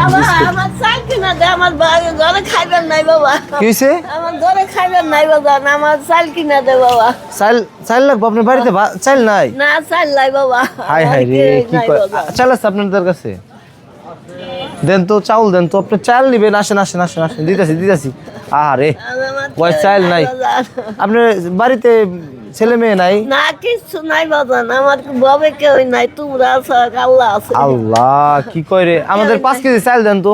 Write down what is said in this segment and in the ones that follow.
বাবা বিস্কুট আমার চাল কিনা দে আমার ঘরে খাইবেন নাই বাবা কি হইছে আমার ঘরে খাইবেন নাই বাবা আমার চাল কিনা দে বাবা চাল চাল লাগবে আপনার বাড়িতে চাল নাই না চাল নাই বাবা হাই হাই রে কি নাই কয় বাবা। চাল আছে আপনাদের কাছে দেন তো চাউল দেন তো আপনি চাল নিবেন আসেন আসেন আসেন আসেন দিতেছি আরে আমার ওই চাল নাই বাবা। আপনার বাড়িতে ছেলে মেয়ে নাই না কিছু নাই বাবা আমার ববে কেউ নাই তোমরা আছো আল্লাহ আছে আল্লাহ কি কয় রে আমাদের 5 কেজি চাল দেন তো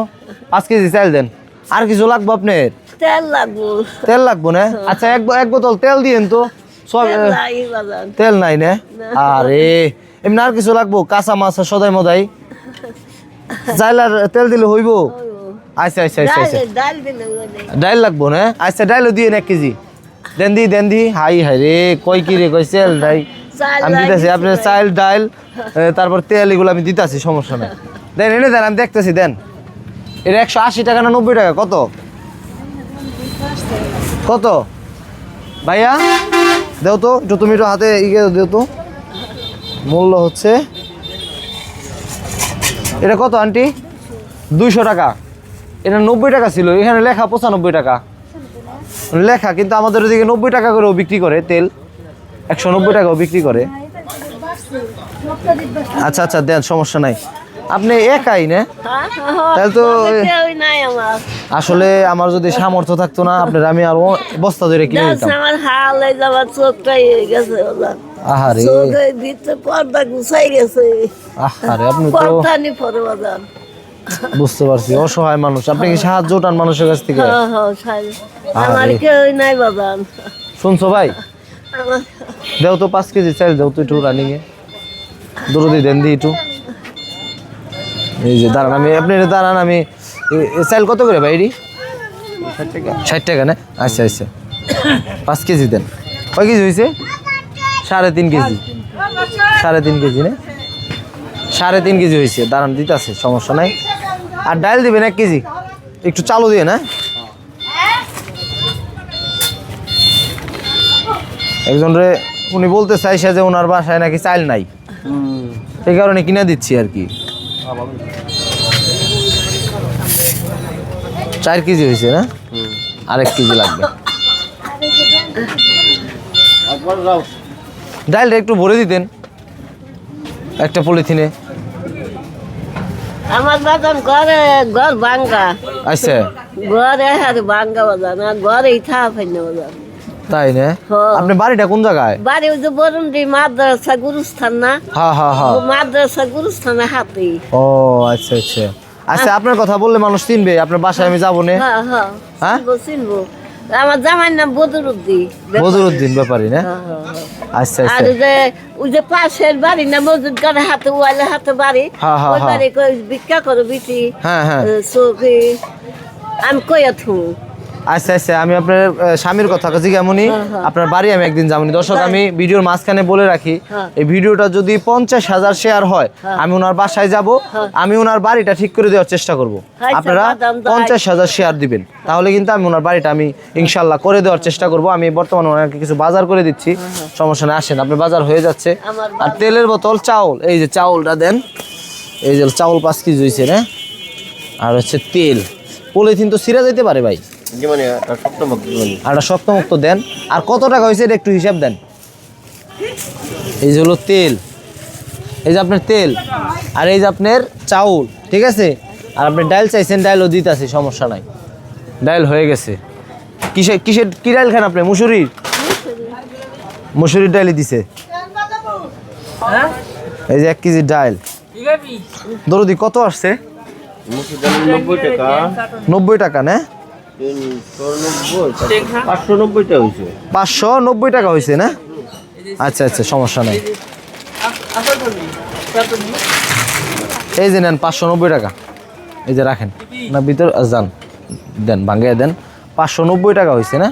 5 কেজি চাল দেন আর কিছু লাগবে আপনার তেল লাগবো তেল লাগবে না আচ্ছা এক বোতল তেল দিয়েন তো সব তেল নাই বাবা তেল নাই না আরে এমনি আর কিছু লাগবো কাঁচা মাছ সদাই মদাই চাল আর তেল দিলে হইব আচ্ছা আচ্ছা আচ্ছা আচ্ছা ডাল দিলে ওনে ডাইল লাগবো না আচ্ছা ডাইলও দিয়ে 1 কেজি দেন দি হাই হাই রে কই কি রে কই চাল নাই চাল আমি নাই, দিতেছি কিছু আপনার নাই। চাল ডাইল তারপর তেল এগুলো আমি দিতেছি সমস্যা নাই দেন এনে দেন আমি দেখতেছি দেন এটা 180 টাকা না 90 টাকা কত কত ভাইয়া দেও তো একটু তুমি একটু হাতে ইয়ে দেও তো মূল্য হচ্ছে এটা কত আন্টি 200 টাকা এটা 90 টাকা ছিল এখানে লেখা 95 টাকা লেখা কিন্তু আমাদের ওদিকে 90 টাকা করেও বিক্রি করে তেল 190 টাকাও বিক্রি করে আচ্ছা আচ্ছা দেন সমস্যা নাই আপনি একাই না তাহলে তো কেউ নাই আমার আসলে আমার যদি সামর্থ্য থাকতো না আপনার আমি আর বস্তা ধরে কিনে দাস দিতাম আমার হাল এই আমার চোখটাই হয়ে গেছে বাবা আহারে চোখের ভিতরে পর্দা গুছাই গেছে আহারে আপনি তো পর্দা নি পরে বাজার বুঝতে পারছি অসহায় মানুষ আপনি কি সাহায্য টান মানুষের কাছ থেকে আমার আরে। কেউ নাই বাজার শুনছো ভাই আমার দেও তো 5 কেজি চাল দেও তো একটু রানিং এ দরদি দেন দি একটু এই যে দাঁড়ান আমি আপনি দাঁড়ান আমি চাল কত করে ভাই 60 টাকা না আচ্ছা আচ্ছা 5 কেজি দেন কয় কেজি হয়েছে 3.5 কেজি 3.5 কেজি না 3.5 কেজি হয়েছে দাঁড়ান দিতেছে সমস্যা নাই আর ডাল দিবেন 1 কেজি একটু চালু দিয়ে না একজন রে উনি বলতে চাইছে যে ওনার বাসায় নাকি চাল নাই সেই কারণে কিনে দিচ্ছি আর কি 4 কেজি হয়েছে না আর 1 কেজি লাগবে ডালটা একটু ভরে দিতেন একটা পলিথিনে আমার বাজার ঘর ভাঙ্গা আচ্ছা ঘরে হার ভাঙ্গা বাজার না ঘরে ইথা ফেলে বাজার তাই না হ্যাঁ। আপনি বাড়িটা কোন জায়গায় বাড়ি ওই যে বরুণডি মাদ্রাসা গুরুস্থান না হ্যাঁ হ্যাঁ হ্যাঁ ও মাদ্রাসা গুরুস্থানের হাতে ও আচ্ছা আচ্ছা আচ্ছা আপনার কথা বললে মানুষ চিনবে আপনার বাসায় আমি যাবো না হ্যাঁ হ্যাঁ হ্যাঁ? চিনবো চিনবো আমার জামাইর নাম বদরুদ্দি বদরুদ্দিন ব্যাপারী না হ্যাঁ, হ্যাঁ, হ্যাঁ। আচ্ছা আর আচ্ছা ওই যে পাশের বাড়ি না মজুদ করে হাতে ওয়ালে হাতে বাড়ি হ্যাঁ, হ্যাঁ, ওই হ্যাঁ। বাড়ি কই ভিক্ষা করো বিটি হ্যাঁ হ্যাঁ চোখে আমি কইয়া থু আচ্ছা আচ্ছা আমি আপনার স্বামীর কথা জিজ্ঞামনি আপনার বাড়ি আমি একদিন যাবনি দর্শক আমি ভিডিওর মাঝখানে বলে রাখি হ্যাঁ। এই ভিডিওটা যদি 50,000 শেয়ার হয় আমি ওনার বাসায় যাব আমি ওনার বাড়িটা ঠিক করে দেওয়ার চেষ্টা করব আচ্ছা, আপনারা বাদাম তো 50,000 শেয়ার দিবেন তাহলে কিন্তু আমি ওনার বাড়িটা আমি ইনশাল্লাহ করে দেওয়ার চেষ্টা করব আমি বর্তমানে ওনাকে কিছু বাজার করে দিচ্ছি সমস্যা নেই আসেন আপনার বাজার হয়ে যাচ্ছে আমার আর তেলের বোতল চাউল এই যে চাউলটা দেন এই যে চাউল 5 কেজি হয়েছে না আর হচ্ছে তেল পলিথিন তো ছিঁড়া যেতে পারে ভাই আর শক্তমুক্ত দেন আর কত টাকা হয়েছে এটা একটু হিসাব দেন এই যে হলো তেল এই যে আপনার তেল আর এই যে আপনার চাউল ঠিক আছে আর আপনি ডাল চাইছেন ডালও দিতে আছে সমস্যা নাই ডাল হয়ে গেছে কিসের কিসের কি ডাল খান আপনি মুসুরির ডালই দিছে এই যে 1 কেজি ডাল দরদি কত আসছে 90 টাকা না 590 টাকা হয়েছে না আচ্ছা আচ্ছা সমস্যা নাই এই যে নেন 590 টাকা এই যে রাখেন না ভিতর যান দেন ভাঙ্গাই দেন 590 টাকা হয়েছে না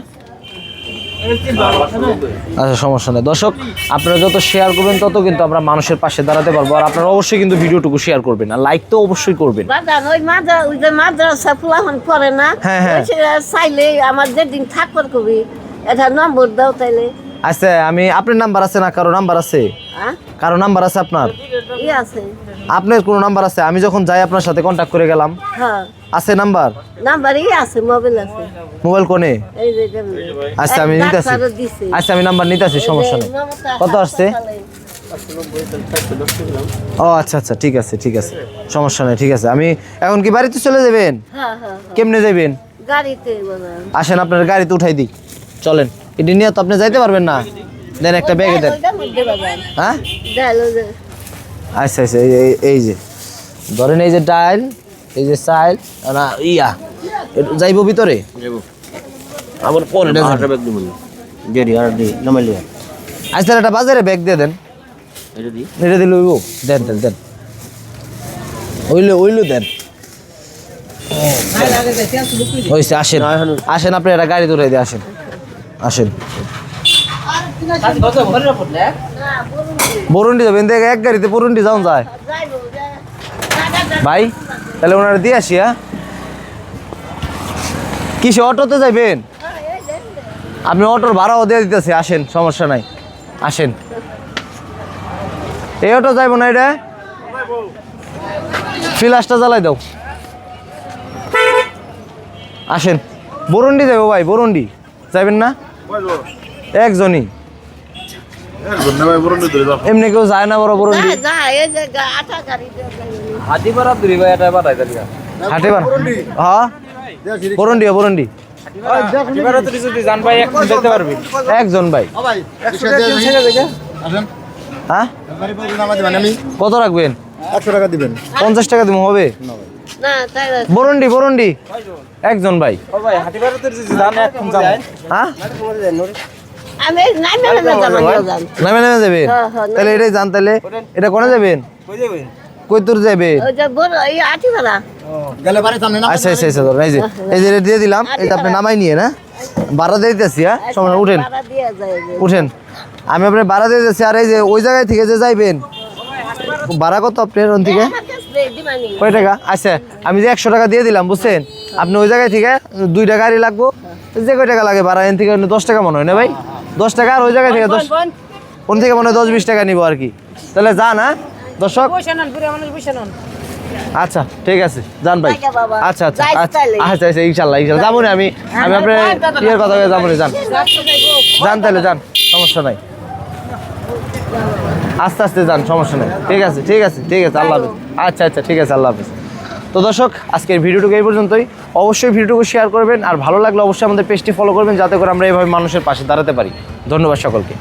আচ্ছা সমস্যা নেই দর্শক আপনারা যত শেয়ার করবেন তত কিন্তু আমরা মানুষের পাশে দাঁড়াতে পারবো আর আপনারা অবশ্যই কিন্তু ভিডিওটুকু শেয়ার করবেন আর লাইক তো অবশ্যই করবেন বাজার ওই যে মাদ্রাসা ফুলাহন করে না হ্যাঁ, হ্যাঁ। ওই সে চাইলে আমার যেদিন থাকবার কবি এটা নম্বর দাও তাইলে আচ্ছা আমি আপনার নাম্বার আছে না কারো নাম্বার আছে হ্যাঁ কারো নাম্বার আছে আপনার ই আছে আপনার কোনো নাম্বার আছে? আমি যখন যাই আপনার সাথে কন্ট্যাক্ট করে গেলাম, হ্যাঁ আছে নাম্বার? নাম্বারই আছে, মোবাইল আছে। মোবাইল কোনে? এই যে আচ্ছা আমি নিতেছি, আচ্ছা আমি নাম্বার নিতেছি, সমস্যা নেই। কত আসছে? ও আচ্ছা আচ্ছা, ঠিক আছে ঠিক আছে, সমস্যা নেই, ঠিক আছে। আমি এখন কি বাড়িতে চলে যাবেন? হ্যাঁ হ্যাঁ কেমনে যাবেন? গাড়িতে বাজান। আসেন আপনার গাড়িতে উঠাই দিই, চলেন। এটি নিয়ে তো আপনি যাইতে পারবেন না, দেন একটা ব্যাগে দেন। হ্যাঁ আচ্ছা আচ্ছা, এই যে ধরেন, এই যে ডাইল, এই যে চাইল না ইয়া, যাইব ভিতরে আবার পরে আচ্ছা একটা বাজারে ব্যাগ দিয়ে দেন, এটা দিলে হইব, দেন দেন দেন, ওইলো দেন। হয়েছে, আসেন আসেন, আপনি একটা গাড়ি ধরে দিয়ে আসেন, আসেন। বরুন্ডি যাবেন, দেখ এক গাড়িতে বরুন্ডি যাওয়া যায় ভাই, তাহলে ওনারা দিয়ে আসি। হ্যাঁ কিসে, অটোতে যাইবেন? আপনি অটোর ভাড়াও দিয়ে দিতেছি, আসেন, সমস্যা নাই, আসেন। এই অটো যাইব না, এটা ফ্লাশটা জ্বালাই দাও, আসেন। বরুন্ডি যাইব ভাই, বরুন্ডি যাইবেন না? একজনই, এমনি কেউ যায় না বড় বরুন্ডি। হাটি পাড়া হ্যাঁ, বরুন্ডি বরুন্ডি একজন ভাই। হ্যাঁ কত রাখবেন? 100 টাকা দিবেন। 50 টাকা দিব হবে? বরুন্ডি বরুন্ডি একজন ভাই। হ্যাঁ নামে নামে যাবেন, তাহলে এটাই যান। তাহলে এটা কোনে যাবেন? কই তোর যাবে? আচ্ছা আচ্ছা আচ্ছা, ধরুন এই যে দিয়ে দিলাম, এটা আপনি নামাই নিয়ে না ভাড়া দিয়ে দিতেছি। হ্যাঁ সময় উঠেন উঠেন, আমি আপনার ভাড়া দিয়ে দিতেছি। আর এই যে ওই জায়গায় থেকে যে যাইবেন, ভাড়া কত আপনার ওখান থেকে? কয় টাকা? আচ্ছা আমি যে 100 টাকা দিয়ে দিলাম, বুঝছেন? আপনি ওই জায়গায় থেকে 2টা গাড়ি লাগবো, যে কয় টাকা লাগে ভাড়া, এখান থেকে 10 টাকা মনে হয় না ভাই? 10 টাকা, আর ওই জায়গায় থেকে 10, কোন থেকে মনে হয় 10-20 টাকা নিবো আর কি। তাহলে যান। হ্যাঁ দর্শক, আচ্ছা ঠিক আছে, যান ভাই। আচ্ছা আচ্ছা আচ্ছা আচ্ছা আচ্ছা, ইনশাল্লাহ ইনশাল্লাহ যাবো না। আমি আপনার ইয়ের কথা যাবো না, যান যান, তাহলে যান, সমস্যা নাই, আস্তে আস্তে যান, সমস্যা নেই। ঠিক আছে ঠিক আছে ঠিক আছে, আল্লাহ হাফিজ। আচ্ছা আচ্ছা ঠিক আছে, আল্লাহ হাফিজ। তো দর্শক, আজকের ভিডিওটুকু এই পর্যন্তই। অবশ্যই ভিডিওটুকু শেয়ার করবেন, আর ভালো লাগলে অবশ্যই আমাদের পেজটি ফলো করবেন, যাতে করে আমরা এইভাবে মানুষের পাশে দাঁড়াতে পারি। ধন্যবাদ সকলকে।